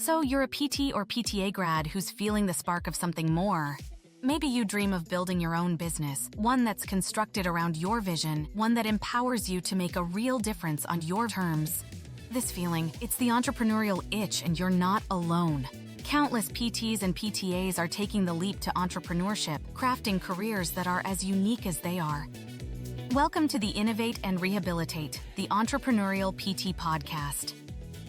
So you're a PT or PTA grad who's feeling the spark of something more. Maybe you dream of building your own business, one that's constructed around your vision, one that empowers you to make a real difference on your terms. This feeling, it's the entrepreneurial itch, and you're not alone. Countless PTs and PTAs are taking the leap to entrepreneurship, crafting careers that are as unique as they are. Welcome to the Innovate and Rehabilitate, the Entrepreneurial PT podcast.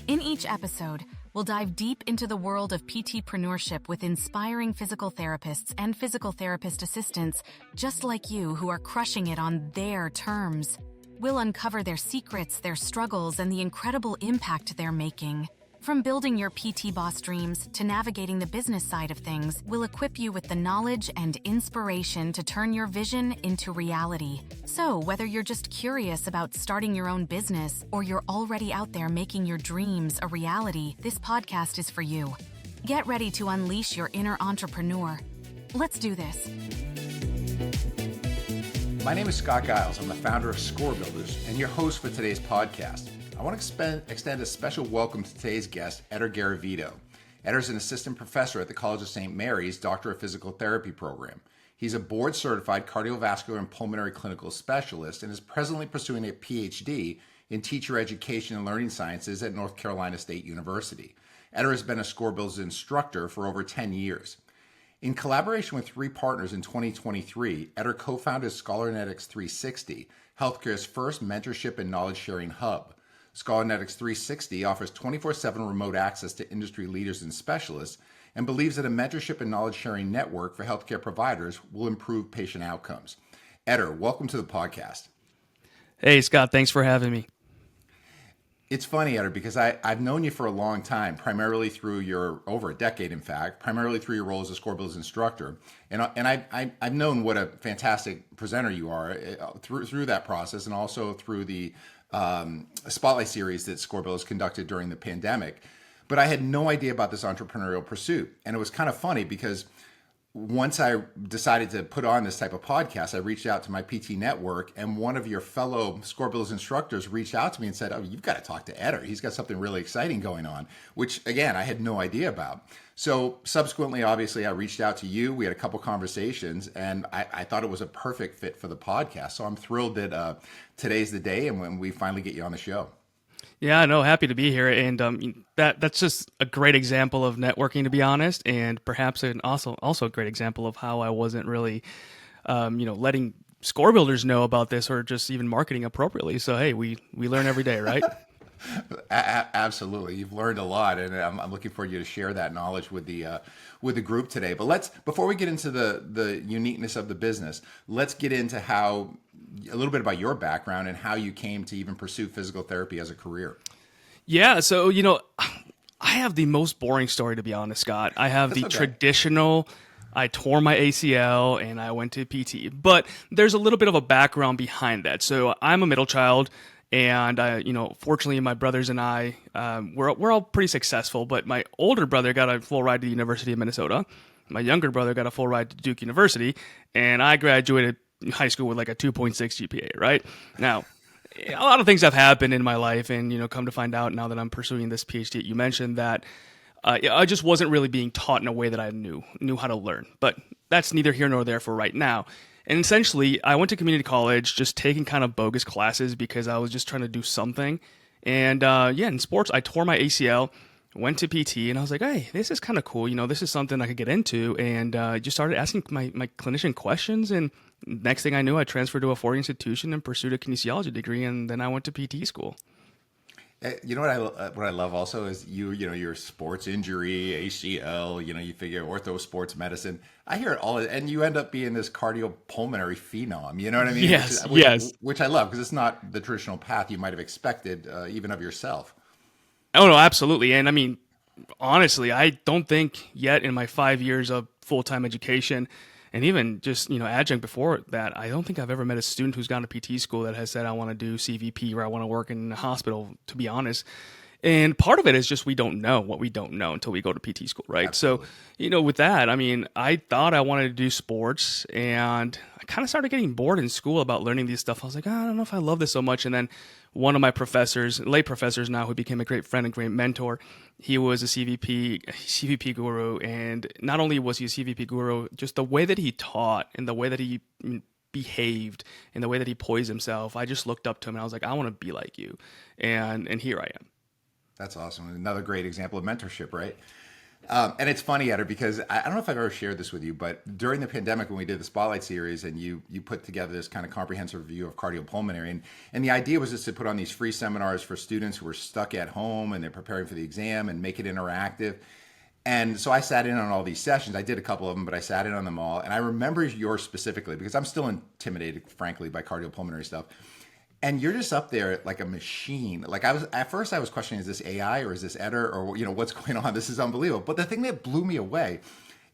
In each episode, we'll dive deep into the world of PTpreneurship with inspiring physical therapists and physical therapist assistants just like you who are crushing it on their terms. We'll uncover their secrets, their struggles, and the incredible impact they're making. From building your PT boss dreams to navigating the business side of things, we'll equip you with the knowledge and inspiration to turn your vision into reality. So, whether you're just curious about starting your own business or you're already out there making your dreams a reality, this podcast is for you. Get ready to unleash your inner entrepreneur. Let's do this. My name is Scott Giles. I'm the founder of Score Builders and your host for today's podcast. I want to extend a special welcome to today's guest, Eder Garavito. Eder is an assistant professor at the College of St. Mary's Doctor of Physical Therapy program. He's a board-certified cardiovascular and pulmonary clinical specialist and is presently pursuing a PhD in teacher education and learning sciences at North Carolina State University. Eder has been a Score Builders instructor for over 10 years. In collaboration with three partners in 2023, Eder co-founded Scholarnetics360, healthcare's first mentorship and knowledge-sharing hub. Scholarnetics360 offers 24/7 remote access to industry leaders and specialists and believes that a mentorship and knowledge-sharing network for healthcare providers will improve patient outcomes. Eder, welcome to the podcast. Hey, Scott, thanks for having me. It's funny, Eder, because I've known you for a long time, primarily through over a decade, in fact, primarily through your role as a Score Builders instructor. And I've known what a fantastic presenter you are through that process, and also through the Spotlight series that Score Builders conducted during the pandemic. But I had no idea about this entrepreneurial pursuit. And it was kind of funny because once I decided to put on this type of podcast, I reached out to my PT network, and one of your fellow Score Builders instructors reached out to me and said, "Oh, you've got to talk to Eder. He's got something really exciting going on," which, again, I had no idea about. So subsequently, obviously, I reached out to you. We had a couple conversations, and I thought it was a perfect fit for the podcast. So I'm thrilled that today's the day and when we finally get you on the show. Yeah, no, happy to be here, and that's just a great example of networking, to be honest, and perhaps also a great example of how I wasn't really, letting Score Builders know about this or just even marketing appropriately. So hey, we learn every day, right? Absolutely, you've learned a lot, and I'm looking for you to share that knowledge with the group today. But before we get into the uniqueness of the business, let's get into a little bit about your background and how you came to even pursue physical therapy as a career. Yeah, so I have the most boring story, to be honest, Scott. I have traditional. I tore my ACL and I went to PT, but there's a little bit of a background behind that. So I'm a middle child. And fortunately, my brothers and I, we're all pretty successful. But my older brother got a full ride to the University of Minnesota. My younger brother got a full ride to Duke University, and I graduated high school with like a 2.6 GPA. Right now, a lot of things have happened in my life, and come to find out now that I'm pursuing this PhD, you mentioned that I just wasn't really being taught in a way that I knew how to learn. But that's neither here nor there for right now. And essentially, I went to community college just taking kind of bogus classes because I was just trying to do something. And in sports, I tore my ACL, went to PT, and I was like, hey, this is kind of cool. This is something I could get into. And just started asking my clinician questions. And next thing I knew, I transferred to a foreign institution and pursued a kinesiology degree. And then I went to PT school. You know what I love also is your sports injury, ACL, you figure ortho sports medicine. I hear it all, and you end up being this cardiopulmonary phenom, you know what I mean? Yes, Which I love because it's not the traditional path you might have expected even of yourself. Oh, no, absolutely. And I mean, honestly, I don't think yet in my 5 years of full-time education and even just, adjunct before that, I don't think I've ever met a student who's gone to PT school that has said, I want to do CVP or I want to work in a hospital, to be honest. And part of it is just we don't know what we don't know until we go to PT school, right? Absolutely. So, with that, I mean, I thought I wanted to do sports, and I kind of started getting bored in school about learning these stuff. I was like, I don't know if I love this so much. And then one of my professors, late professors now, who became a great friend and great mentor, he was a CVP guru. And not only was he a CVP guru, just the way that he taught and the way that he behaved and the way that he poised himself, I just looked up to him and I was like, I want to be like you. And here I am. That's awesome. Another great example of mentorship, right? And it's funny, Eder, because I don't know if I've ever shared this with you, but during the pandemic when we did the Spotlight series and you put together this kind of comprehensive review of cardiopulmonary, and the idea was just to put on these free seminars for students who were stuck at home and they're preparing for the exam and make it interactive. And so I sat in on all these sessions. I did a couple of them, but I sat in on them all. And I remember yours specifically because I'm still intimidated, frankly, by cardiopulmonary stuff. And you're just up there like a machine. Like at first I was questioning, is this AI or is this Eder or what's going on? This is unbelievable. But the thing that blew me away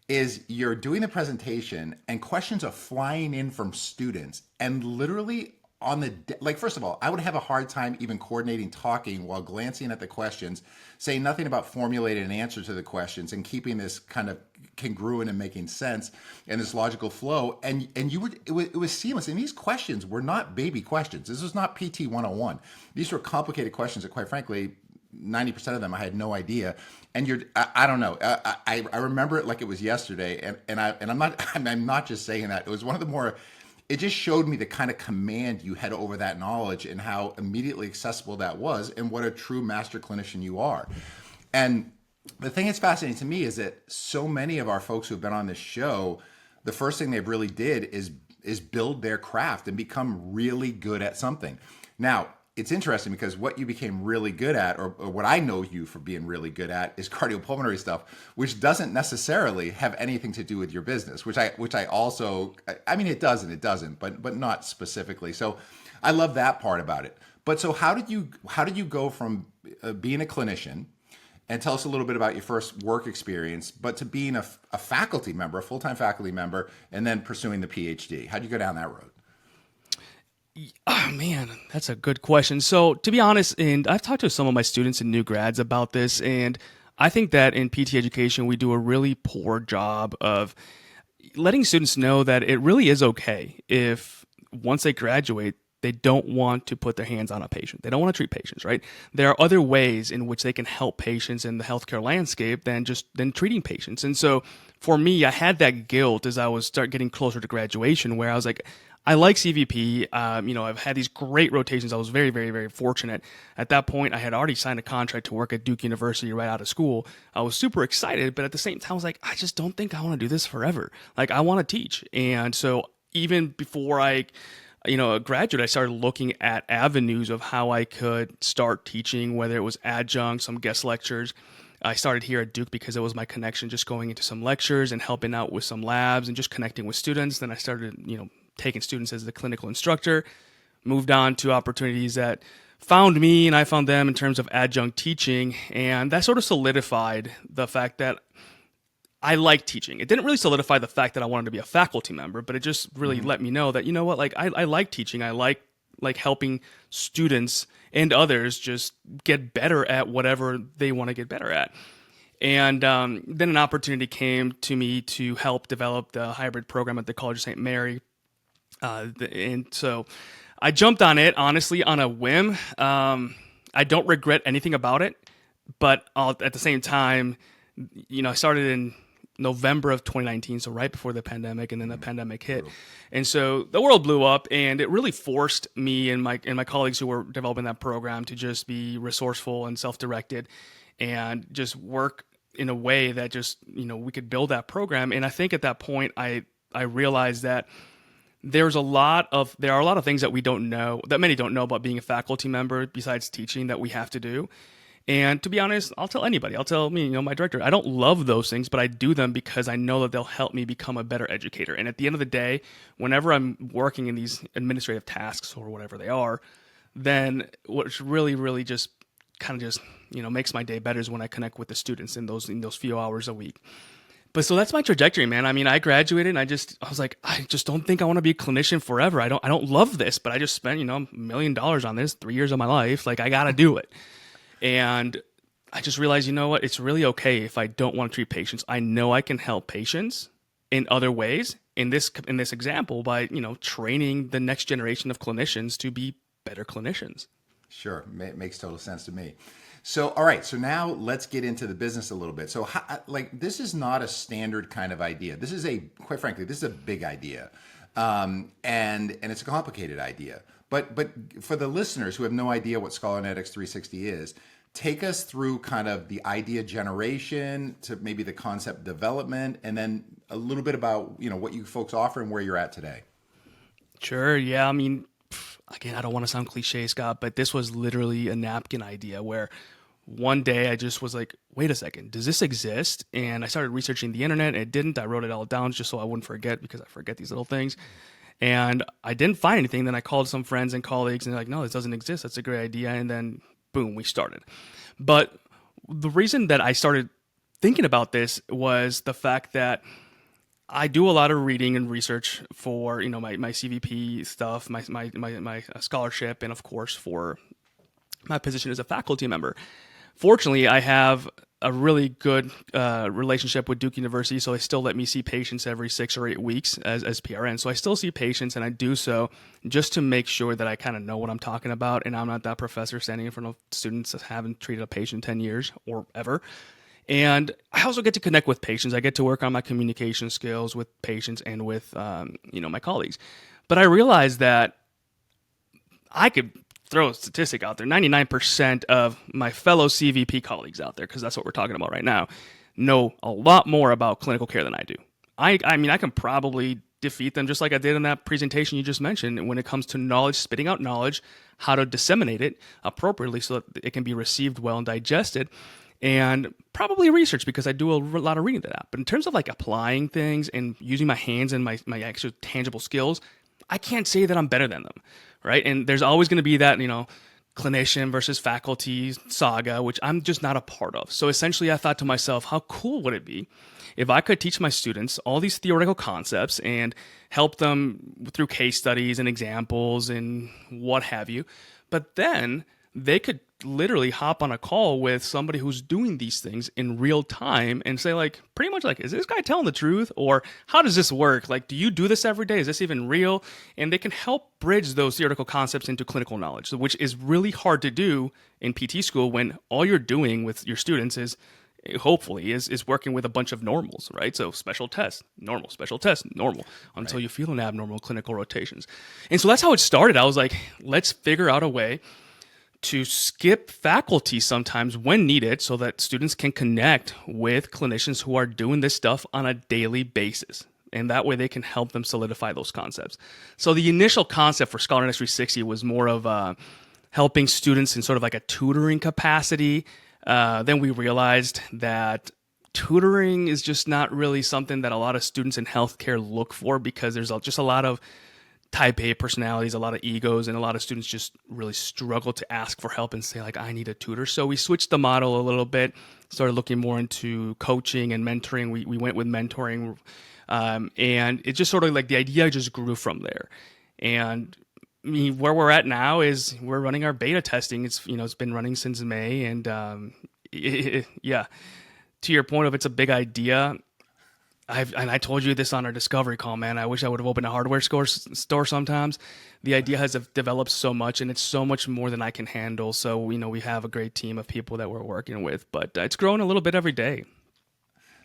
is you're doing the presentation and questions are flying in from students, and literally on the like, first of all, I would have a hard time even coordinating talking while glancing at the questions, saying nothing about formulating an answer to the questions and keeping this kind of congruent and making sense and this logical flow. And it was seamless. And these questions were not baby questions. This was not PT 101. These were complicated questions that, quite frankly, 90% of them I had no idea. And I don't know. I remember it like it was yesterday. And I'm not just saying that. It was one of the more. It just showed me the kind of command you had over that knowledge and how immediately accessible that was and what a true master clinician you are. And the thing that's fascinating to me is that so many of our folks who have been on this show, the first thing they've really did is build their craft and become really good at something. Now, it's interesting because what you became really good at, or what I know you for being really good at, is cardiopulmonary stuff, which doesn't necessarily have anything to do with your business, which I also, I mean, it does and it doesn't, but not specifically. So I love that part about it. But so how did you go from being a clinician, and tell us a little bit about your first work experience, but to being a faculty member, a full-time faculty member, and then pursuing the PhD? How'd you go down that road? Oh man, that's a good question. So to be honest, and I've talked to some of my students and new grads about this, and I think that in PT education, we do a really poor job of letting students know that it really is okay if once they graduate, they don't want to put their hands on a patient. They don't want to treat patients, right? There are other ways in which they can help patients in the healthcare landscape than treating patients. And so for me, I had that guilt as I was getting closer to graduation, where I was like, I like CVP. I've had these great rotations. I was very, very, very fortunate. At that point, I had already signed a contract to work at Duke University right out of school. I was super excited, but at the same time, I was like, I just don't think I want to do this forever. Like, I want to teach. And so even before I graduate, I started looking at avenues of how I could start teaching, whether it was adjunct, some guest lectures. I started here at Duke because it was my connection, just going into some lectures and helping out with some labs and just connecting with students. Then I started, taking students as the clinical instructor, moved on to opportunities that found me and I found them in terms of adjunct teaching. And that sort of solidified the fact that I like teaching. It didn't really solidify the fact that I wanted to be a faculty member, but it just really let me know that, I like teaching. I like helping students and others just get better at whatever they want to get better at. And then an opportunity came to me to help develop the hybrid program at the College of St. Mary. And so I jumped on it, honestly, on a whim. I don't regret anything about it, but at the same time, I started in November of 2019, so right before the pandemic, and then the pandemic hit. And so the world blew up, and it really forced me and my colleagues who were developing that program to just be resourceful and self-directed and just work in a way that just, we could build that program. And I think at that point, I realized that there are a lot of things that we don't know, that many don't know about being a faculty member besides teaching, that we have to do. And to be honest, I'll tell anybody, my director, I don't love those things, but I do them because I know that they'll help me become a better educator. And at the end of the day, whenever I'm working in these administrative tasks or whatever they are, then what's really, really just kind of just, makes my day better is when I connect with the students in those few hours a week. But so that's my trajectory, man. I mean, I graduated and I was like, I just don't think I want to be a clinician forever. I don't love this, but I just spent, $1 million on this, 3 years of my life. Like, I got to do it. And I just realized, you know what? It's really okay if I don't want to treat patients. I know I can help patients in other ways. In this example, by training the next generation of clinicians to be better clinicians. Sure, makes total sense to me. So, all right. So now let's get into the business a little bit. So, this is not a standard kind of idea. This is quite frankly, this is a big idea, and it's a complicated idea. But for the listeners who have no idea what Scholarnetics360 is, take us through kind of the idea generation to maybe the concept development, and then a little bit about what you folks offer and where you're at today. Sure. Yeah. I mean, again, I don't want to sound cliche, Scott, but this was literally a napkin idea where one day I just was like, wait a second, does this exist? And I started researching the internet, and it didn't. I wrote it all down just so I wouldn't forget, because I forget these little things. And I didn't find anything. Then I called some friends and colleagues, and they're like, no, this doesn't exist. That's a great idea. And then boom, we started. But the reason that I started thinking about this was the fact that I do a lot of reading and research for my CVP stuff, my scholarship, and of course for my position as a faculty member. Fortunately, I have a really good relationship with Duke University, so they still let me see patients every 6 or 8 weeks as PRN. So I still see patients, and I do so just to make sure that I kind of know what I'm talking about, and I'm not that professor standing in front of students that haven't treated a patient in 10 years or ever. And I also get to connect with patients. I get to work on my communication skills with patients and with my colleagues. But I realized that I could throw a statistic out there. 99% of my fellow CVP colleagues out there, because that's what we're talking about right now, know a lot more about clinical care than I do. I mean, I can probably defeat them just like I did in that presentation you just mentioned when it comes to knowledge, spitting out knowledge, how to disseminate it appropriately so that it can be received well and digested. And probably research, because I do a lot of reading to that. But in terms of like applying things and using my hands and my actual tangible skills, I can't say that I'm better than them, right? And there's always going to be that, clinician versus faculty saga, which I'm just not a part of. So essentially I thought to myself, how cool would it be if I could teach my students all these theoretical concepts and help them through case studies and examples and what have you, but then they could literally hop on a call with somebody who's doing these things in real time and say, like, pretty much like, is this guy telling the truth? Or how does this work? Like, do you do this every day? Is this even real? And they can help bridge those theoretical concepts into clinical knowledge, which is really hard to do in PT school when all you're doing with your students is, hopefully, is working with a bunch of normals, right? So special test, normal, special test, normal, until Right. you feel an abnormal clinical rotations. And so that's how it started. I was like, let's figure out a way to skip faculty sometimes when needed so that students can connect with clinicians who are doing this stuff on a daily basis. And that way they can help them solidify those concepts. So the initial concept for Scholarnetics360 was more of helping students in sort of like a tutoring capacity. Then we realized that tutoring is just not really something that a lot of students in healthcare look for, because there's just a lot of type A personalities, a lot of egos, and a lot of students just really struggle to ask for help and say, like, I need a tutor. So we switched the model a little bit, started looking more into coaching and mentoring. We went with mentoring, and it just sort of like the idea just grew from there. And I mean, where we're at now is we're running our beta testing. It's it's been running since May, and yeah, to your point of it's a big idea. And I told you this on our discovery call, man. I wish I would have opened a hardware store sometimes. The idea has developed so much, and it's so much more than I can handle. So, we have a great team of people that we're working with, but it's growing a little bit every day.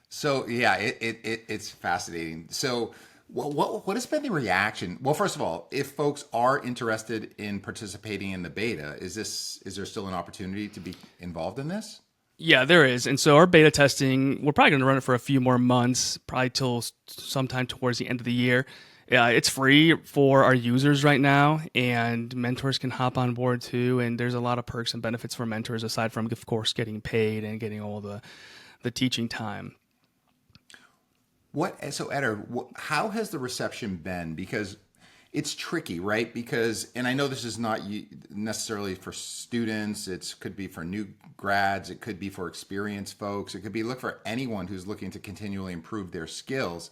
So yeah, it's fascinating. So what has been the reaction? Well, first of all, if folks are interested in participating in the beta, is there still an opportunity to be involved in this? Yeah, there is. And so our beta testing, we're probably going to run it for a few more months, probably till sometime towards the end of the year. It's free for our users right now, and mentors can hop on board too. And there's a lot of perks and benefits for mentors, aside from, of course, getting paid and getting all the teaching time. So Eder, how has the reception been? Because it's tricky, right? And I know this is not necessarily for students. It could be for new grads. It could be for experienced folks. It could be look for anyone who's looking to continually improve their skills.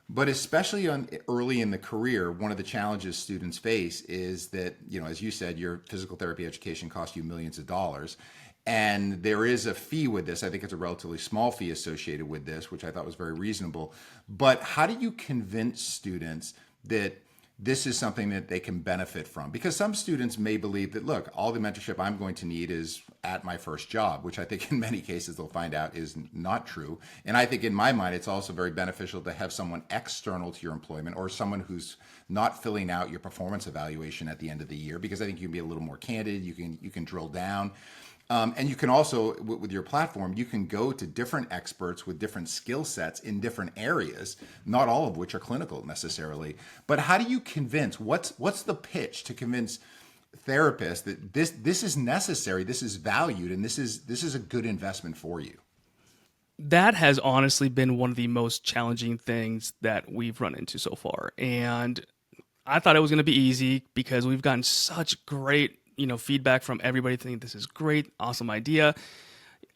But especially early in the career, one of the challenges students face is that, as you said, your physical therapy education costs you millions of dollars. And there is a fee with this. I think it's a relatively small fee associated with this, which I thought was very reasonable. But how do you convince students that this is something that they can benefit from? Because some students may believe that, look, all the mentorship I'm going to need is at my first job, which I think in many cases they'll find out is not true. And I think in my mind, it's also very beneficial to have someone external to your employment, or someone who's not filling out your performance evaluation at the end of the year, because I think you can be a little more candid. You can drill down. And you can also, with your platform, you can go to different experts with different skill sets in different areas, not all of which are clinical necessarily. But how do you convince, what's the pitch to convince therapists that this is necessary, this is valued, and this is a good investment for you? That has honestly been one of the most challenging things that we've run into so far. And I thought it was going to be easy because we've gotten such great feedback from everybody thinking this is great, awesome idea.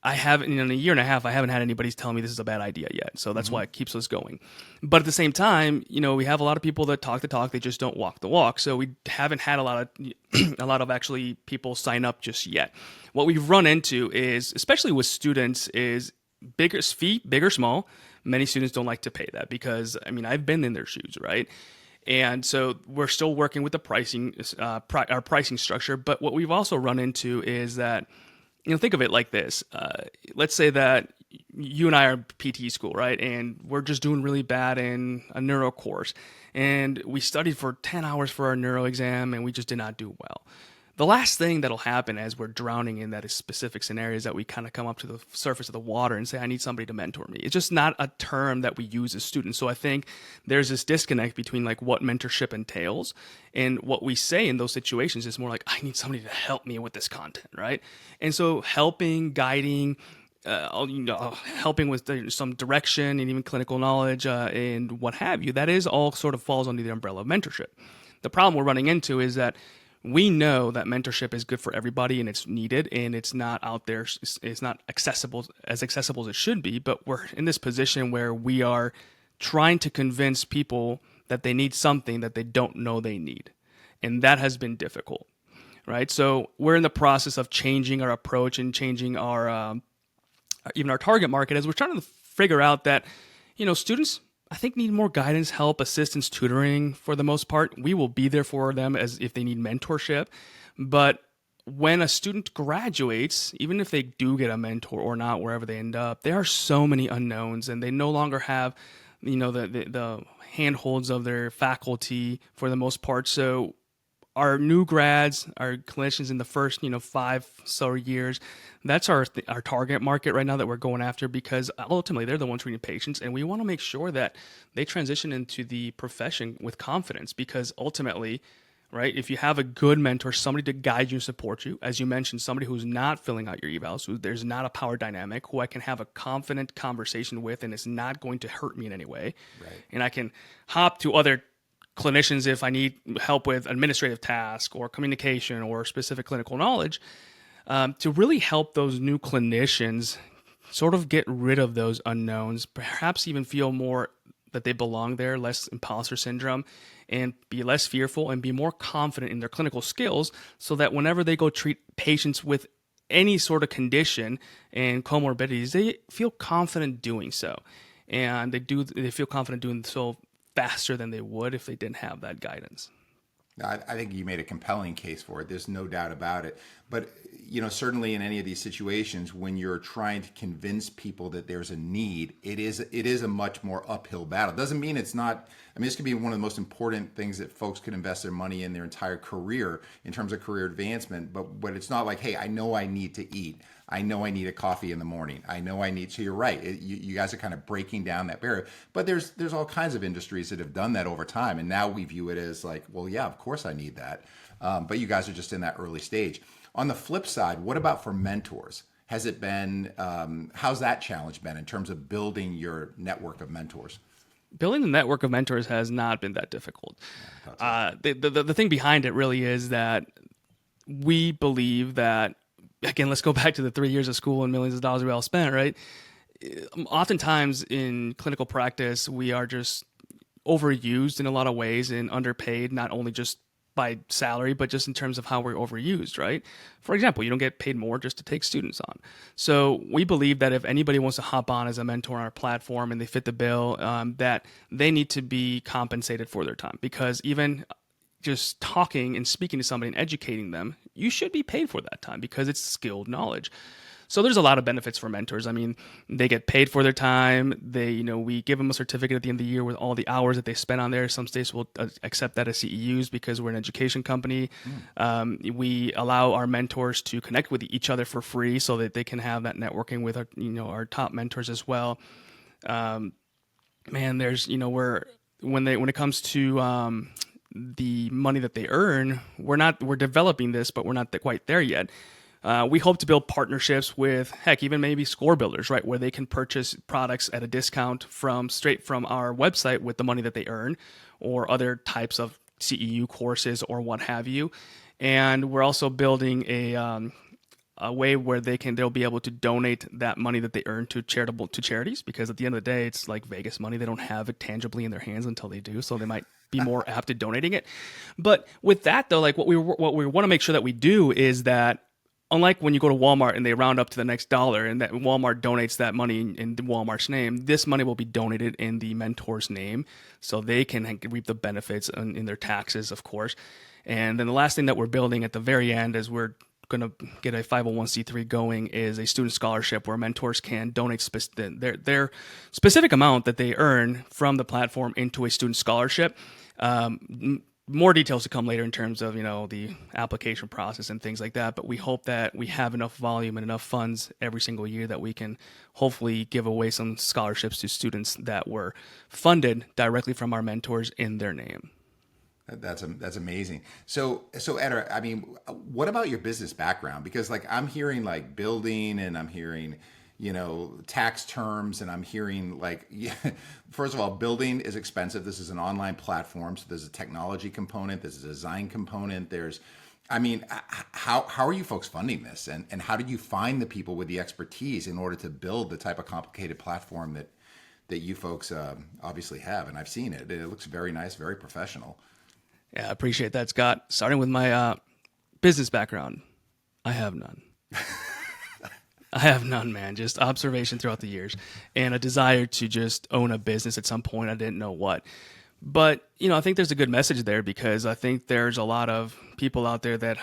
I haven't, in a year and a half, I haven't had anybody tell me this is a bad idea yet. So that's why it keeps us going. But at the same time, we have a lot of people that talk the talk, they just don't walk the walk. So we haven't had a lot of actually people sign up just yet. What we've run into is, especially with students, is bigger fee, big or small. Many students don't like to pay that because, I've been in their shoes, right? And so we're still working with the pricing, our pricing structure. But what we've also run into is that, think of it like this. Let's say that you and I are PT school, right? And we're just doing really bad in a neuro course. And we studied for 10 hours for our neuro exam, and we just did not do well. The last thing that'll happen as we're drowning in that specific scenario is that we kind of come up to the surface of the water and say, I need somebody to mentor me. It's just not a term that we use as students. So I think there's this disconnect between like what mentorship entails and what we say in those situations is more like, I need somebody to help me with this content, right? And so helping, guiding, helping with some direction and even clinical knowledge and what have you, that is all sort of falls under the umbrella of mentorship. The problem we're running into is that we know that mentorship is good for everybody and it's needed and it's not out there. It's not accessible as it should be, but we're in this position where we are trying to convince people that they need something that they don't know they need. And that has been difficult, right? So we're in the process of changing our approach and changing our, even our target market as we're trying to figure out that, students, I think, need more guidance, help, assistance, tutoring for the most part. We will be there for them as if they need mentorship. But when a student graduates, even if they do get a mentor or not, wherever they end up, there are so many unknowns and they no longer have, the handholds of their faculty for the most part. So our new grads, our clinicians in the first, 5 so years, that's our target market right now that we're going after because ultimately they're the ones treating patients, and we want to make sure that they transition into the profession with confidence because ultimately, right, if you have a good mentor, somebody to guide you and support you, as you mentioned, somebody who's not filling out your evals, who there's not a power dynamic, who I can have a confident conversation with and it's not going to hurt me in any way, right. And I can hop to other clinicians if I need help with administrative tasks or communication or specific clinical knowledge, to really help those new clinicians sort of get rid of those unknowns, perhaps even feel more that they belong there, less imposter syndrome, and be less fearful and be more confident in their clinical skills so that whenever they go treat patients with any sort of condition and comorbidities, they feel confident doing so. And they feel confident doing so faster than they would if they didn't have that guidance. I think you made a compelling case for it. There's no doubt about it. But, certainly in any of these situations, when you're trying to convince people that there's a need, it is a much more uphill battle. Doesn't mean it's not. This could be one of the most important things that folks could invest their money in their entire career in terms of career advancement. But it's not like, hey, I know I need to eat. I know I need a coffee in the morning. I know I need. So you're right. You guys are kind of breaking down that barrier. But there's all kinds of industries that have done that over time, and now we view it as like, well, yeah, of course I need that. But you guys are just in that early stage. On the flip side, what about for mentors? Has it been? How's that challenge been in terms of building your network of mentors? Building the network of mentors has not been that difficult. Yeah, the thing behind it really is that we believe that. Again, let's go back to the 3 years of school and millions of dollars we all spent, right? Oftentimes in clinical practice, we are just overused in a lot of ways and underpaid, not only just by salary, but just in terms of how we're overused, right? For example, you don't get paid more just to take students on. So we believe that if anybody wants to hop on as a mentor on our platform and they fit the bill, that they need to be compensated for their time, because even just talking and speaking to somebody and educating them, you should be paid for that time because it's skilled knowledge. So there's a lot of benefits for mentors. I mean, they get paid for their time. We give them a certificate at the end of the year with all the hours that they spent on there. Some states will accept that as CEUs because we're an education company. We allow our mentors to connect with each other for free so that they can have that networking with our top mentors as well. There's when it comes to the money that they earn, we're developing this, but we're not quite there yet. We hope to build partnerships with, even maybe score builders, right, where they can purchase products at a discount straight from our website with the money that they earn, or other types of CEU courses or what have you. And we're also building a way where they'll be able to donate that money that they earn to charities, because at the end of the day, it's like Vegas money. They don't have it tangibly in their hands until they do, so they might be more apt at donating it. But with that though, like what we want to make sure that we do is that, unlike when you go to Walmart and they round up to the next dollar and that Walmart donates that money in Walmart's name, this money will be donated in the mentor's name so they can reap the benefits in their taxes, of course. And then the last thing that we're building at the very end, as we're going to get a 501c3 going, is a student scholarship where mentors can donate their specific amount that they earn from the platform into a student scholarship. More details to come later in terms of, the application process and things like that. But we hope that we have enough volume and enough funds every single year that we can hopefully give away some scholarships to students that were funded directly from our mentors in their name. That's amazing. So Eder, I mean, what about your business background? Because like I'm hearing like building, and I'm hearing tax terms, and I'm hearing first of all, building is expensive. This is an online platform, so there's a technology component, there's a design component, how are you folks funding this, and how did you find the people with the expertise in order to build the type of complicated platform that you folks obviously have? And I've seen it. It looks very nice, very professional. Yeah, I appreciate that, Scott. Starting with my business background, I have none. I have none, man. Just observation throughout the years and a desire to just own a business at some point. I didn't know what. But, I think there's a good message there, because I think there's a lot of people out there that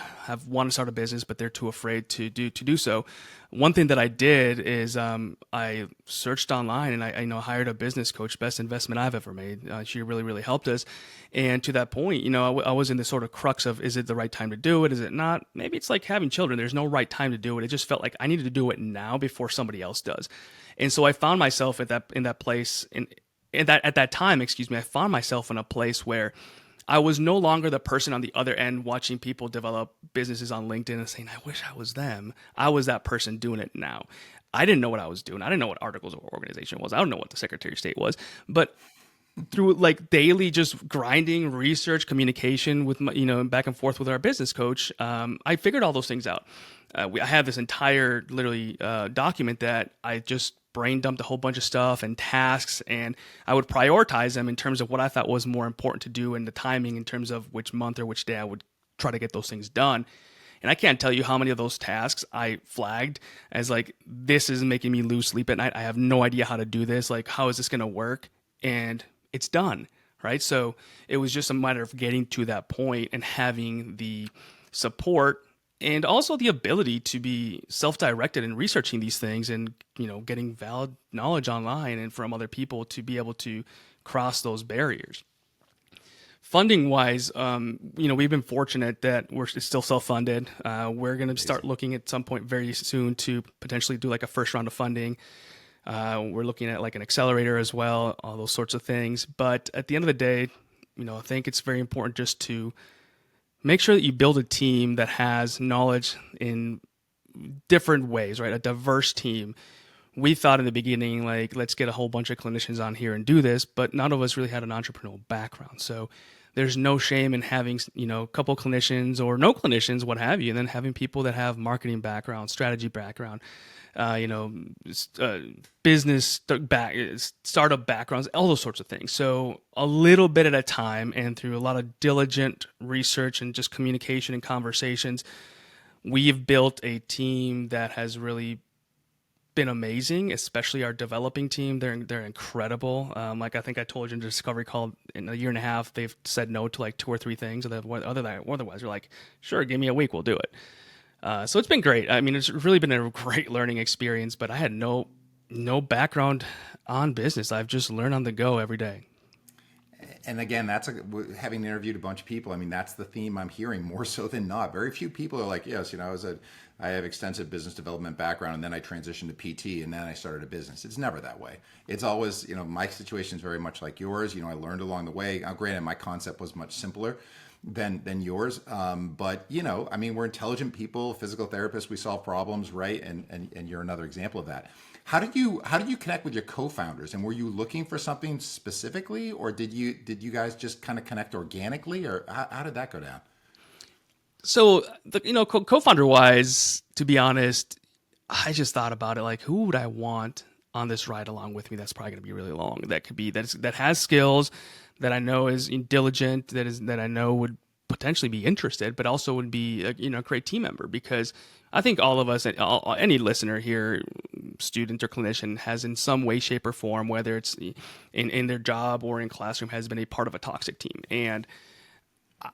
want to start a business, but they're too afraid to do so. One thing that I did is I searched online, and I hired a business coach, best investment I've ever made. She really, really helped us. And to that point, I was in this sort of crux of, is it the right time to do it? Is it not? Maybe it's like having children. There's no right time to do it. It just felt like I needed to do it now before somebody else does. And so I found myself in that place, at that time, I found myself in a place where I was no longer the person on the other end watching people develop businesses on LinkedIn and saying, I wish I was them. I was that person doing it now. I didn't know what I was doing. I didn't know what articles of organization was. I don't know what the Secretary of State was. But through daily just grinding, research, communication with back and forth with our business coach, I figured all those things out. I have this entire document that I just brain dumped a whole bunch of stuff and tasks, and I would prioritize them in terms of what I thought was more important to do, and the timing in terms of which month or which day I would try to get those things done. And I can't tell you how many of those tasks I flagged as this is making me lose sleep at night. I have no idea how to do this. How is this going to work? And it's done, right? So it was just a matter of getting to that point and having the support and also the ability to be self-directed in researching these things and, getting valid knowledge online and from other people to be able to cross those barriers. Funding wise, we've been fortunate that it's still self-funded. We're going to start looking at some point very soon to potentially do a first round of funding. We're looking at an accelerator as well, all those sorts of things. But at the end of the day, I think it's very important just to make sure that you build a team that has knowledge in different ways, right? A diverse team. We thought in the beginning, let's get a whole bunch of clinicians on here and do this, but none of us really had an entrepreneurial background. So there's no shame in having, a couple clinicians or no clinicians, what have you, and then having people that have marketing background, strategy background, business startup backgrounds, all those sorts of things. So a little bit at a time, and through a lot of diligent research and just communication and conversations, we've built a team that has really been amazing, especially our developing team. They're incredible. Like I think I told you in the discovery call, in a year and a half, they've said no to like 2 or 3 things. Otherwise, they're like, sure, give me a week, we'll do it. So it's been great. I mean, it's really been a great learning experience, but I had no background on business. I've just learned on the go every day. And again, having interviewed a bunch of people. I mean, that's the theme I'm hearing more so than not. Very few people are like, yes, I have extensive business development background, and then I transitioned to PT, and then I started a business. It's never that way. It's always, my situation is very much like yours. I learned along the way. Now, granted, my concept was much simpler than yours. But we're intelligent people, physical therapists. We solve problems, right? And you're another example of that. How did you connect with your co-founders? And were you looking for something specifically, or did you guys just kind of connect organically, or how did that go down? So, co-founder wise, to be honest, I just thought about it like, who would I want on this ride along with me? That's probably going to be really long. That has skills, that I know is diligent, that I know would potentially be interested, but also would be a great team member. Because I think all of us, any listener here, student or clinician, has in some way, shape, or form, whether it's in their job or in classroom, has been a part of a toxic team. And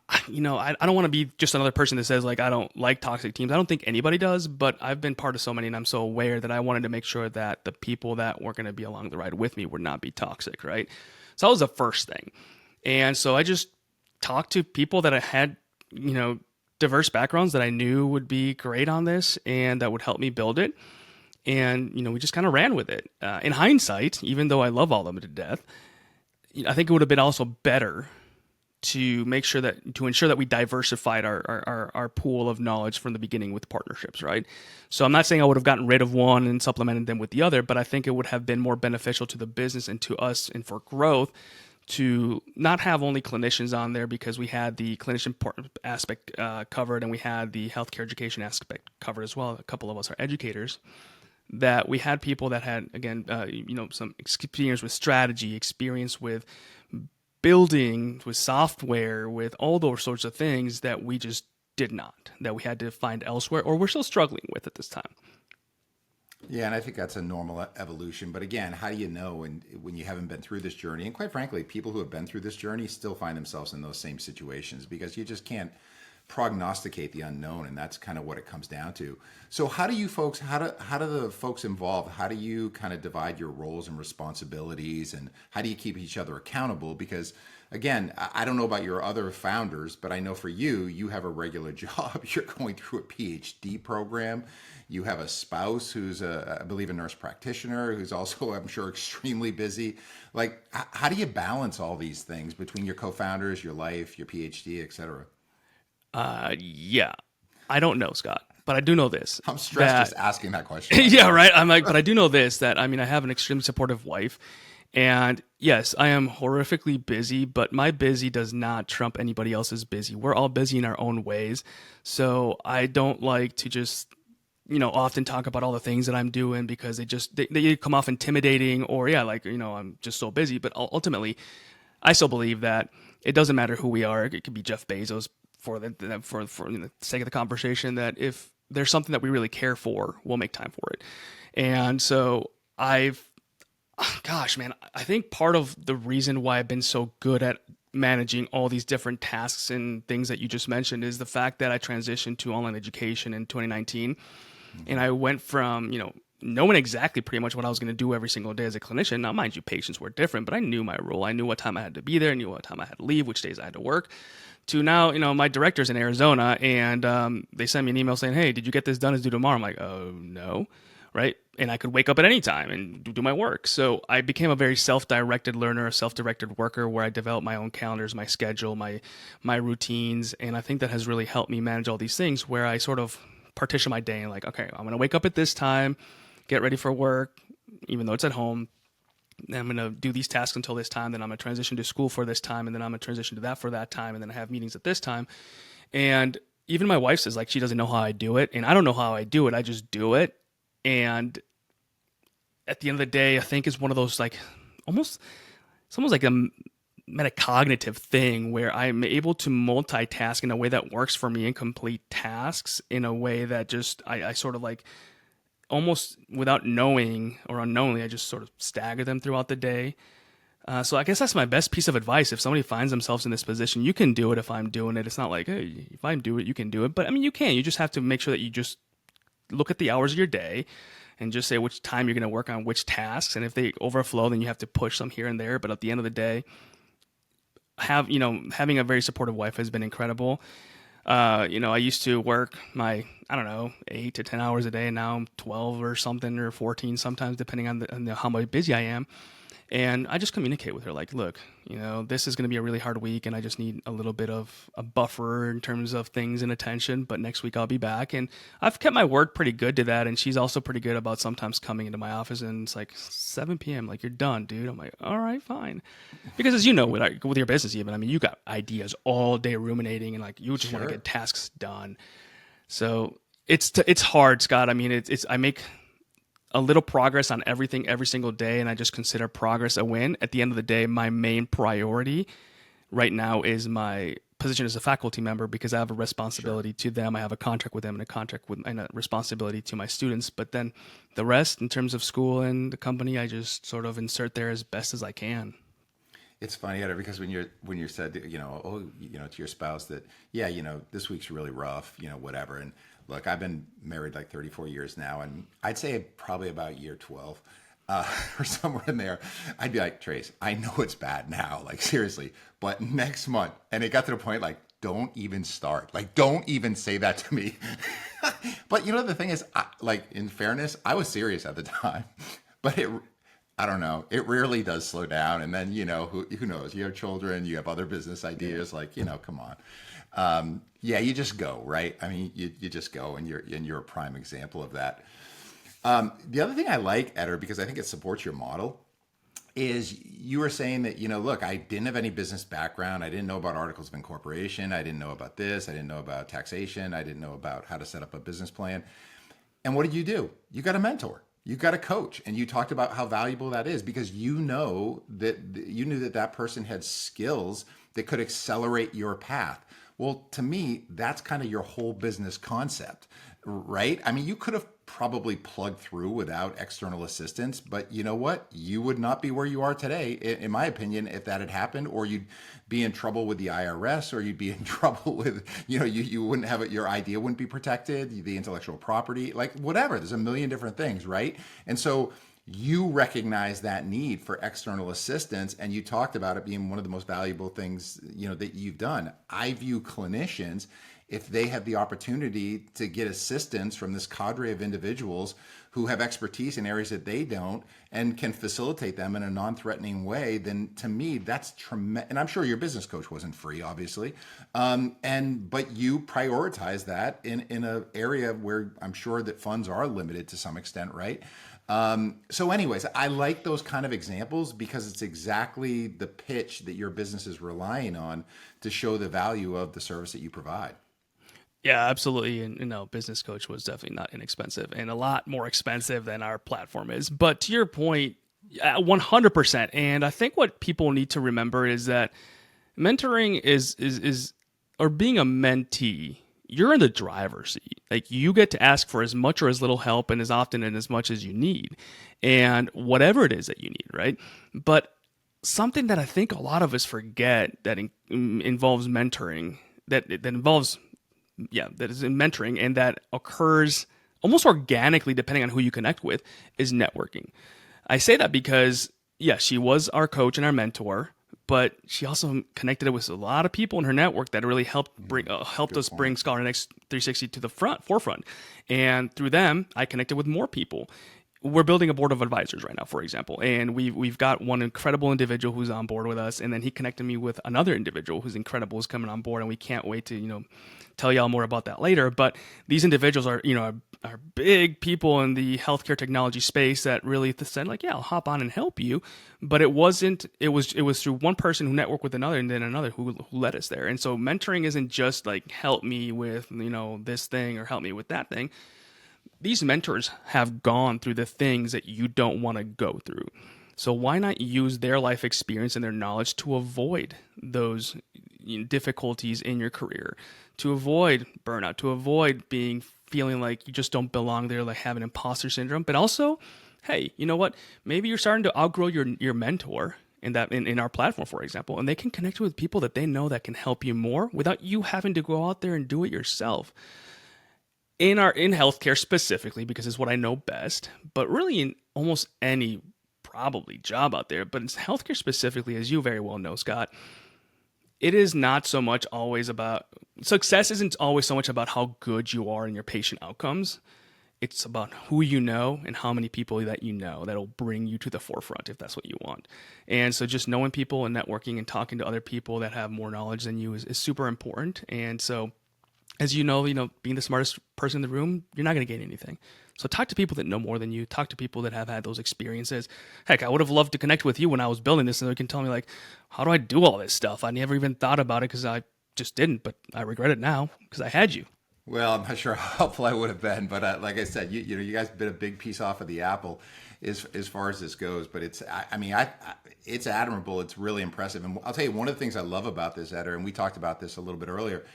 I don't want to be just another person that says like I don't like toxic teams. I don't think anybody does, but I've been part of so many, and I'm so aware that I wanted to make sure that the people that were going to be along the ride with me would not be toxic, right? So that was the first thing. And so I just talked to people that I had, diverse backgrounds that I knew would be great on this and that would help me build it. And, we just kind of ran with it. In hindsight, even though I love all of them to death, I think it would have been also better to ensure that we diversified our pool of knowledge from the beginning with partnerships, right? So I'm not saying I would have gotten rid of one and supplemented them with the other, but I think it would have been more beneficial to the business and to us and for growth to not have only clinicians on there, because we had the clinician aspect covered and we had the healthcare education aspect covered as well. A couple of us are educators. That we had people that had, again, some experience with strategy, experience with building, with software, with all those sorts of things that we just did not, that we had to find elsewhere, or we're still struggling with at this time. Yeah, and I think that's a normal evolution. But again, how do you know when you haven't been through this journey? And quite frankly, people who have been through this journey still find themselves in those same situations, because you just can't prognosticate the unknown, and that's kind of what it comes down to. So how do the folks involved, how do you kind of divide your roles and responsibilities, and how do you keep each other accountable? Because again, I don't know about your other founders, but I know for you have a regular job. You're going through a PhD program. You have a spouse who's I believe a nurse practitioner, who's also, I'm sure, extremely busy. Like, how do you balance all these things between your co-founders, your life, your PhD, et cetera? Yeah, I don't know, Scott, but I do know this. I'm stressed just asking that question. Yeah, right. I'm like, but I do know this, that I have an extremely supportive wife, and yes, I am horrifically busy, but my busy does not trump anybody else's busy. We're all busy in our own ways. So I don't like to just, often talk about all the things that I'm doing, because they come off intimidating, or I'm just so busy. But ultimately, I still believe that it doesn't matter who we are. It could be Jeff Bezos, for the sake of the conversation, that if there's something that we really care for, we'll make time for it. And so I think part of the reason why I've been so good at managing all these different tasks and things that you just mentioned is the fact that I transitioned to online education in 2019. Mm-hmm. And I went from, knowing exactly pretty much what I was going to do every single day as a clinician. Now, mind you, patients were different, but I knew my role. I knew what time I had to be there. I knew what time I had to leave, which days I had to work. To now, my director's in Arizona, and they sent me an email saying, hey, did you get this done? It's due tomorrow. I'm like, oh, no, right? And I could wake up at any time and do my work. So I became a very self-directed learner, a self-directed worker, where I developed my own calendars, my schedule, my routines. And I think that has really helped me manage all these things, where I sort of partition my day and like, okay, I'm going to wake up at this time, get ready for work, even though it's at home. I'm going to do these tasks until this time, then I'm going to transition to school for this time, and then I'm going to transition to that for that time, and then I have meetings at this time. And even my wife says, like, she doesn't know how I do it, and I don't know how I do it. I just do it. And at the end of the day, I think it's one of those, like, it's almost like a metacognitive thing where I'm able to multitask in a way that works for me and complete tasks in a way that just I sort of like almost without knowing or unknowingly, I just sort of stagger them throughout the day. So I guess that's my best piece of advice. If somebody finds themselves in this position, you can do it if I'm doing it. It's not like, hey, if I do it, you can do it. But I mean, you can. You just have to make sure that you just look at the hours of your day and just say which time you're going to work on which tasks. And if they overflow, then you have to push some here and there. But at the end of the day, having a very supportive wife has been incredible. I used to work my, 8 to 10 hours a day, and now I'm 12 or something, or 14 sometimes, depending on how busy I am. And I just communicate with her like, look, this is going to be a really hard week, and I just need a little bit of a buffer in terms of things and attention, but next week I'll be back. And I've kept my word pretty good to that, and she's also pretty good about sometimes coming into my office, and it's like 7 p.m., like, you're done, dude. I'm like, all right, fine. Because as you know, with your business even, I mean, you got ideas all day ruminating, and like, you just want to get tasks done. So it's hard, Scott. I mean, I make a little progress on everything every single day, and I just consider progress a win. At the end of the day, my main priority right now is my position as a faculty member, because I have a responsibility to them. I have a contract with them and a responsibility to my students. But then the rest, in terms of school and the company, I just sort of insert there as best as I can. It's funny, Eder, because when you said, to your spouse that, this week's really rough, whatever. And look, I've been married like 34 years now, and I'd say probably about year 12 or somewhere in there, I'd be like, Trace, I know it's bad now, like seriously, but next month. And it got to the point like, don't even start. Like, don't even say that to me. But the thing is, in fairness, I was serious at the time, but I don't know. It rarely does slow down. And then, who knows? You have children, you have other business ideas, come on. You just go, right? I mean, you just go, and you're a prime example of that. The other thing I like, Eder, because I think it supports your model, is you were saying that, look, I didn't have any business background. I didn't know about articles of incorporation. I didn't know about this. I didn't know about taxation. I didn't know about how to set up a business plan. And what did you do? You got a mentor. You got a coach, and you talked about how valuable that is, because you knew that person had skills that could accelerate your path. Well, to me, that's kind of your whole business concept, right? I mean, you could have probably plugged through without external assistance, but you know what? You would not be where you are today, in my opinion, if that had happened, or you'd be in trouble with the IRS, or you'd be in trouble with, you wouldn't have it, your idea wouldn't be protected, the intellectual property, like whatever. There's a million different things, right? And so you recognize that need for external assistance, and you talked about it being one of the most valuable things, that you've done. I view clinicians, if they have the opportunity to get assistance from this cadre of individuals who have expertise in areas that they don't and can facilitate them in a non-threatening way, then to me, that's tremendous. And I'm sure your business coach wasn't free, obviously. But you prioritize that in an area where I'm sure that funds are limited to some extent, right? So anyways, I like those kind of examples, because it's exactly the pitch that your business is relying on to show the value of the service that you provide. Yeah, absolutely. And business coach was definitely not inexpensive, and a lot more expensive than our platform is. But to your point, 100%. And I think what people need to remember is that mentoring is or being a mentee, you're in the driver's seat. Like, you get to ask for as much or as little help, and as often and as much as you need, and whatever it is that you need, right? But something that I think a lot of us forget that involves mentoring, that is in mentoring, and that occurs almost organically depending on who you connect with, is networking. I say that because, she was our coach and our mentor, but she also connected with a lot of people in her network that really helped us bring Scholarnetics360 to the forefront. And through them, I connected with more people. We're building a board of advisors right now, for example, and we've got one incredible individual who's on board with us, and then he connected me with another individual who's incredible, who's coming on board, and we can't wait to tell y'all more about that later. But these individuals are are big people in the healthcare technology space that really said like, yeah, I'll hop on and help you. But it wasn't, it was through one person who networked with another and then another who led us there. And so mentoring isn't just like, help me with, this thing or help me with that thing. These mentors have gone through the things that you don't want to go through. So why not use their life experience and their knowledge to avoid those difficulties in your career, to avoid burnout, to avoid feeling like you just don't belong there, like having imposter syndrome. But also, hey, you know what? Maybe you're starting to outgrow your mentor in our platform, for example, and they can connect you with people that they know that can help you more without you having to go out there and do it yourself. In healthcare specifically, because it's what I know best, but really in almost any probably job out there, but in healthcare specifically, as you very well know, Scott, it is not so much always about success. Isn't always so much about how good you are in your patient outcomes. It's about who you know and how many people that you know that'll bring you to the forefront if that's what you want. And so just knowing people and networking and talking to other people that have more knowledge than you is super important. And so as you know, being the smartest person in the room, you're not going to gain anything. So talk to people that know more than you. Talk to people that have had those experiences. Heck, I would have loved to connect with you when I was building this, and they can tell me like, how do I do all this stuff? I never even thought about it because I just didn't, but I regret it now because I had you. Well, I'm not sure how helpful I would have been, but like I said, you guys bit a big piece off of the apple as far as this goes. But it's admirable. It's really impressive, and I'll tell you one of the things I love about this, Eder, and we talked about this a little bit earlier,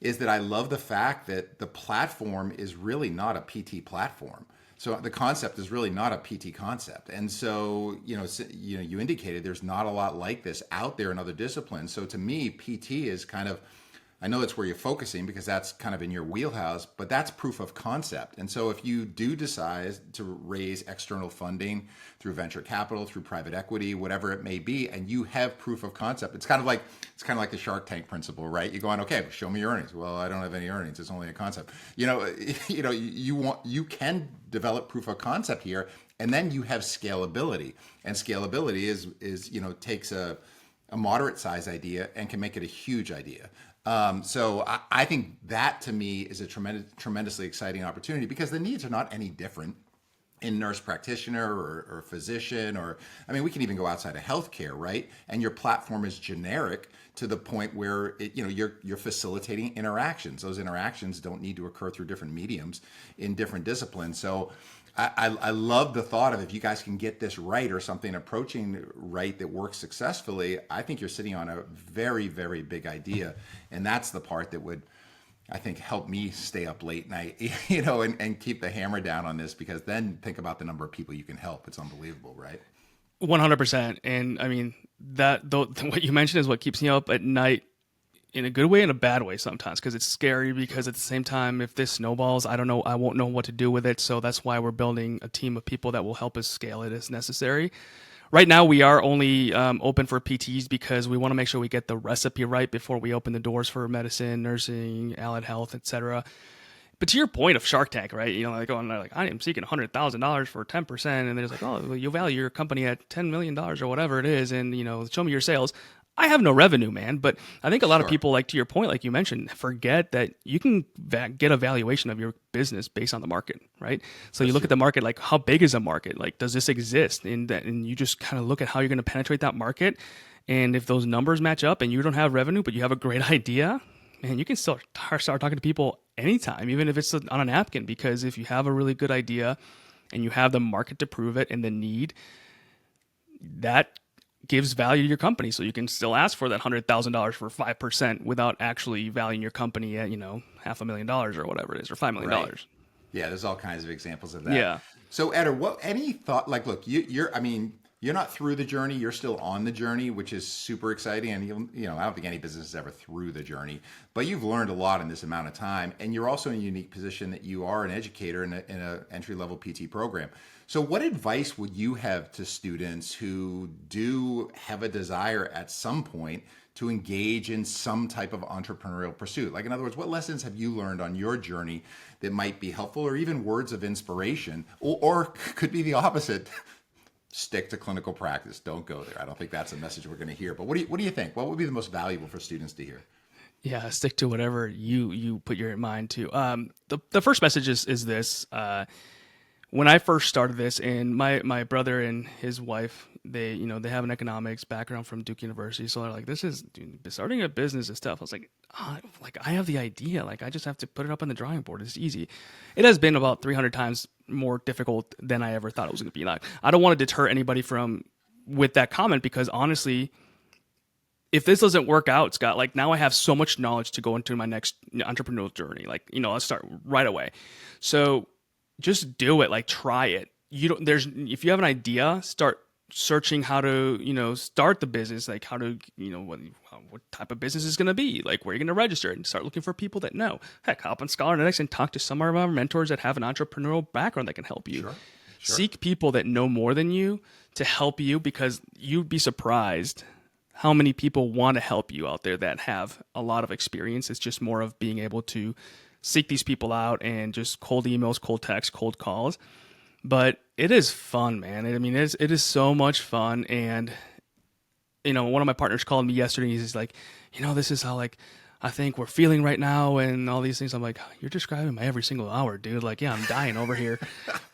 is that I love the fact that the platform is really not a PT platform. So the concept is really not a PT concept. And so, you indicated there's not a lot like this out there in other disciplines. So to me, PT is kind of, I know that's where you're focusing because that's kind of in your wheelhouse, but that's proof of concept. And so if you do decide to raise external funding through venture capital, through private equity, whatever it may be, and you have proof of concept, it's kind of like the Shark Tank principle, right? You go on, okay, show me your earnings. Well, I don't have any earnings. It's only a concept. You can develop proof of concept here, and then you have scalability. And scalability is takes a moderate size idea and can make it a huge idea. So I think that to me is a tremendously exciting opportunity because the needs are not any different in nurse practitioner or physician, we can even go outside of healthcare, right? And your platform is generic to the point where you're facilitating interactions. Those interactions don't need to occur through different mediums in different disciplines. So I love the thought of if you guys can get this right or something approaching right that works successfully, I think you're sitting on a very, very big idea. And that's the part that would, I think, help me stay up late night, and keep the hammer down on this, because then think about the number of people you can help. It's unbelievable, right? 100%. And what you mentioned is what keeps me up at night, in a good way and a bad way sometimes, because it's scary, because at the same time, if this snowballs, I won't know what to do with it. So that's why we're building a team of people that will help us scale it as necessary. Right now, we are only open for PTs because we want to make sure we get the recipe right before we open the doors for medicine, nursing, allied health, etc. But to your point of Shark Tank, right? I am seeking $100,000 for 10%, and there's like, oh, well, you value your company at $10 million or whatever it is, and show me your sales. I have no revenue, man. But I think a lot of people, like to your point, like you mentioned, forget that you can get a valuation of your business based on the market, right? So you look at the market, like how big is the market? Like, does this exist? And you just kind of look at how you're going to penetrate that market. And if those numbers match up and you don't have revenue, but you have a great idea, man, you can still start talking to people anytime, even if it's on a napkin, because if you have a really good idea and you have the market to prove it and the need, that gives value to your company. So you can still ask for that $100,000 for 5% without actually valuing your company at, $500,000 or whatever it is, or $5 million. Right. Yeah, there's all kinds of examples of that. Yeah. So Eder, any thought, like, look, you're not through the journey, you're still on the journey, which is super exciting. And I don't think any business is ever through the journey, but you've learned a lot in this amount of time. And you're also in a unique position that you are an educator in an entry-level PT program. So what advice would you have to students who do have a desire at some point to engage in some type of entrepreneurial pursuit? Like, in other words, what lessons have you learned on your journey that might be helpful, or even words of inspiration, or could be the opposite? Stick to clinical practice. Don't go there. I don't think that's a message we're going to hear. But what do you think? What would be the most valuable for students to hear? Yeah, stick to whatever you put your mind to. The first message is this. When I first started this, and my brother and his wife, they have an economics background from Duke University, so they're like, this is, dude, starting a business is tough. I was like, I have the idea, like I just have to put it up on the drawing board. It's easy. It has been about 300 times more difficult than I ever thought it was going to be. Like, I don't want to deter anybody with that comment, because honestly, if this doesn't work out, Scott, like now I have so much knowledge to go into my next entrepreneurial journey. Like, I'll start right away. So just do it. Like, try it. If you have an idea, start searching how to, start the business, like how to, what type of business is going to be, like where you're going to register, and start looking for people that know. Heck, hop on Scholarnetics and talk to some of our mentors that have an entrepreneurial background that can help you. Sure. Seek people that know more than you to help you, because you'd be surprised how many people want to help you out there that have a lot of experience. It's just more of being able to seek these people out and just cold emails, cold texts, cold calls. But it is fun, man. I mean, it is so much fun. And, one of my partners called me yesterday. He's like, this is how, like, I think we're feeling right now and all these things. I'm like, you're describing my every single hour, dude. Like, yeah, I'm dying over here.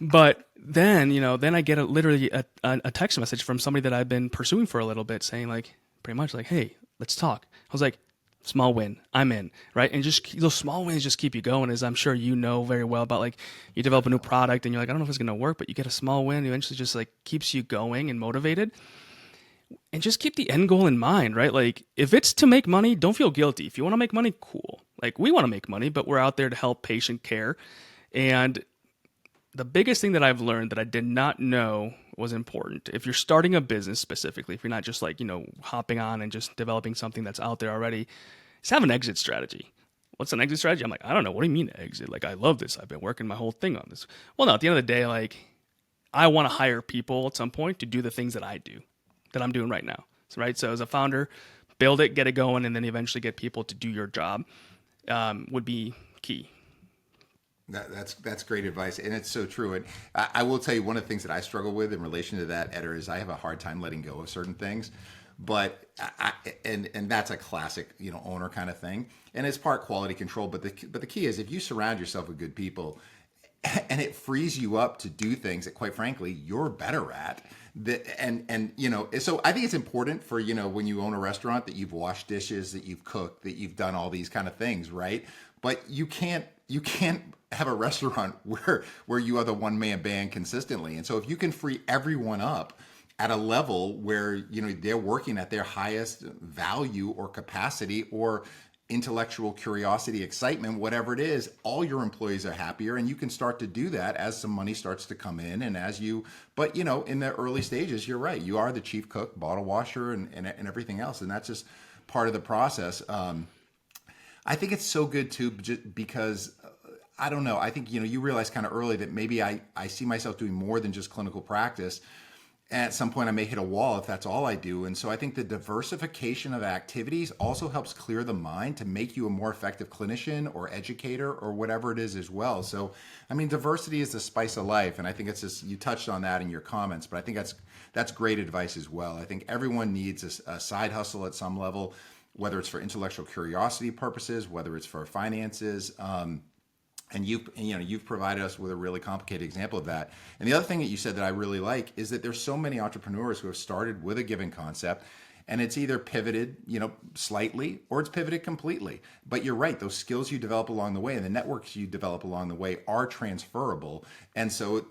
But then, then I get literally a text message from somebody that I've been pursuing for a little bit, saying like, pretty much like, hey, let's talk. I was like, small win, I'm in, right? And just those small wins just keep you going, as I'm sure you know very well about, like, you develop a new product and you're like, I don't know if it's going to work, but you get a small win, eventually just like keeps you going and motivated. And just keep the end goal in mind, right? Like, if it's to make money, don't feel guilty. If you want to make money, cool. Like, we want to make money, but we're out there to help patient care. And the biggest thing that I've learned that I did not know was important, if you're starting a business specifically, if you're not just like, hopping on and just developing something that's out there already, is have an exit strategy. What's an exit strategy? I'm like, I don't know. What do you mean exit? Like, I love this. I've been working my whole thing on this. Well, no, at the end of the day, like, I want to hire people at some point to do the things that I do, that I'm doing right now. So, right. So as a founder, build it, get it going, and then eventually get people to do your job would be key. That's great advice, and it's so true. And I will tell you, one of the things that I struggle with in relation to that, Eder, is I have a hard time letting go of certain things. But and that's a classic, owner kind of thing, and it's part quality control. But the key is, if you surround yourself with good people, and it frees you up to do things that, quite frankly, you're better at. So I think it's important for, when you own a restaurant, that you've washed dishes, that you've cooked, that you've done all these kind of things, right? But you can't have a restaurant where you are the one-man band consistently. And so if you can free everyone up at a level where, they're working at their highest value or capacity or intellectual curiosity, excitement, whatever it is, all your employees are happier, and you can start to do that as some money starts to come in. And but in the early stages, you're right. You are the chief cook, bottle washer, and everything else. And that's just part of the process. I think it's so good too, because I don't know. I think, you realize kind of early that maybe I see myself doing more than just clinical practice. And at some point I may hit a wall if that's all I do. And so I think the diversification of activities also helps clear the mind to make you a more effective clinician or educator or whatever it is as well. So, I mean, diversity is the spice of life. And I think it's just, you touched on that in your comments, but I think that's great advice as well. I think everyone needs a side hustle at some level, whether it's for intellectual curiosity purposes, whether it's for finances. And you've provided us with a really complicated example of that. And the other thing that you said that I really like is that there's so many entrepreneurs who have started with a given concept, and it's either pivoted, slightly, or it's pivoted completely. But you're right; those skills you develop along the way and the networks you develop along the way are transferable. And so,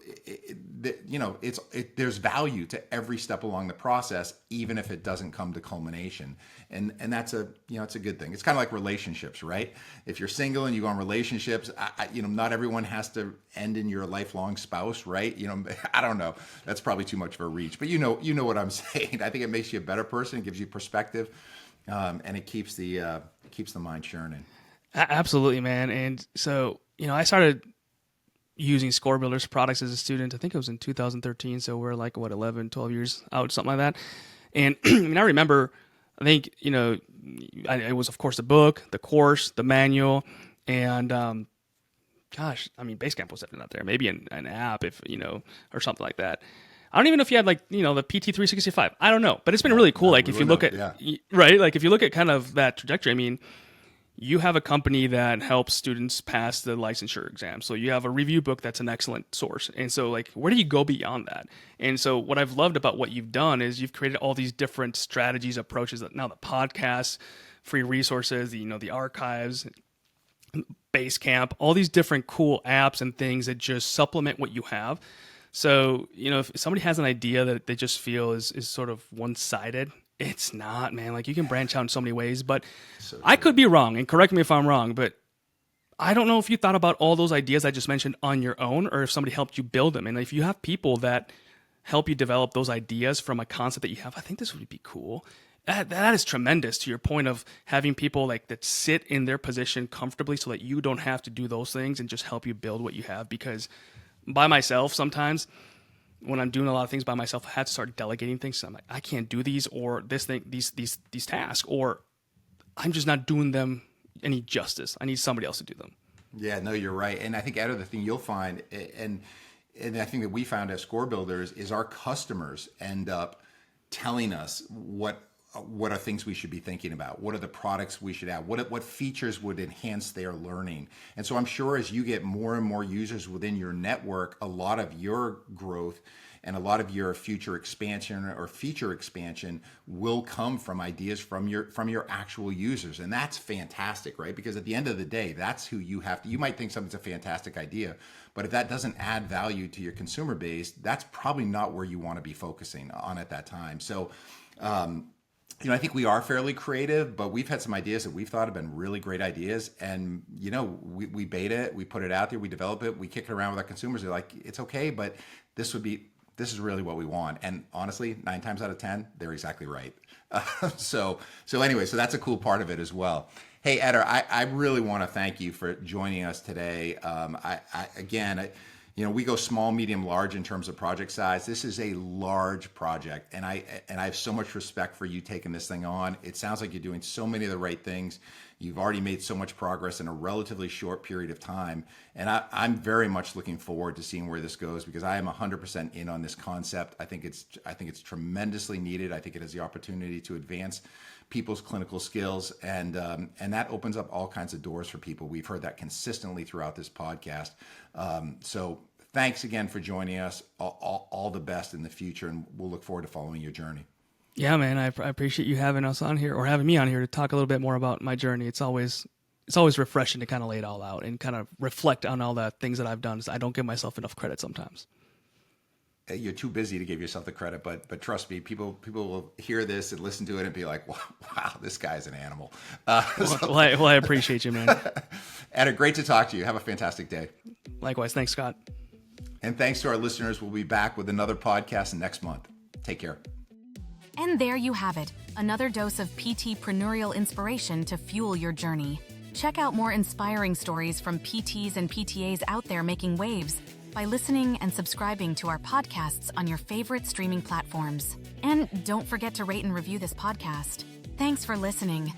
there's value to every step along the process, even if it doesn't come to culmination. And that's it's a good thing. It's kind of like relationships, right? If you're single and you go on relationships, not everyone has to end in your lifelong spouse, right? I don't know. That's probably too much of a reach, but you know what I'm saying. I think it makes you a better person. It gives you perspective, and it keeps the mind churning. Absolutely, man. And so, I started using Score Builder's products as a student. I think it was in 2013. So we're like, 11, 12 years out, something like that. And I remember, I think, it was, of course, the book, the course, the manual, and Basecamp was definitely not there. Maybe an app, if, or something like that. I don't even know if you had the PT365. I don't know, but it's been really cool. Like if you look at, right, like if you look at kind of that trajectory, I mean, you have a company that helps students pass the licensure exam. So you have a review book that's an excellent source. And so like, where do you go beyond that? And so what I've loved about what you've done is you've created all these different strategies, approaches, that now the podcasts, free resources, the archives, Basecamp, all these different cool apps and things that just supplement what you have. So, if somebody has an idea that they just feel is sort of one-sided, it's not, man. Like, you can branch out in so many ways, but I could be wrong, and correct me if I'm wrong, but I don't know if you thought about all those ideas I just mentioned on your own, or if somebody helped you build them. And if you have people that help you develop those ideas from a concept that you have, I think this would be cool. That is tremendous, to your point of having people like that sit in their position comfortably so that you don't have to do those things and just help you build what you have. Because by myself, sometimes when I'm doing a lot of things by myself, I have to start delegating things. So I'm like, I can't do these or this thing, these tasks, or I'm just not doing them any justice. I need somebody else to do them. Yeah, no, you're right. And I think, Eder, the thing you'll find, and I think that we found as Score Builders, is our customers end up telling us what are things we should be thinking about? What are the products we should have? What features would enhance their learning? And so I'm sure as you get more and more users within your network, a lot of your growth and a lot of your future expansion or feature expansion will come from ideas from your actual users. And that's fantastic, right? Because at the end of the day, that's who you have to, you might think something's a fantastic idea, but if that doesn't add value to your consumer base, that's probably not where you want to be focusing on at that time. So, I think we are fairly creative, but we've had some ideas that we've thought have been really great ideas. And, we beta it, we put it out there, we develop it, we kick it around with our consumers. They're like, it's okay, but this is really what we want. And honestly, 9 times out of 10, they're exactly right. So that's a cool part of it as well. Hey, Eder, I really want to thank you for joining us today. We go small, medium, large in terms of project size. This is a large project, and I have so much respect for you taking this thing on. It sounds like you're doing so many of the right things. You've already made so much progress in a relatively short period of time, and I'm very much looking forward to seeing where this goes, because I am 100% in on this concept. I think it's tremendously needed. I think it has the opportunity to advance people's clinical skills, and that opens up all kinds of doors for people. We've heard that consistently throughout this podcast. So thanks again for joining us. All the best in the future, and we'll look forward to following your journey. Yeah, man, I appreciate you having us on here, or having me on here, to talk a little bit more about my journey. It's always refreshing to kind of lay it all out and kind of reflect on all the things that I've done. I don't give myself enough credit sometimes. You're too busy to give yourself the credit, but trust me, people will hear this and listen to it and be like, wow, this guy's an animal. I appreciate you, man. Eder, great to talk to you. Have a fantastic day. Likewise. Thanks, Scott. And thanks to our listeners. We'll be back with another podcast next month. Take care. And there you have it, another dose of PT-preneurial inspiration to fuel your journey. Check out more inspiring stories from PTs and PTAs out there making waves by listening and subscribing to our podcasts on your favorite streaming platforms. And don't forget to rate and review this podcast. Thanks for listening.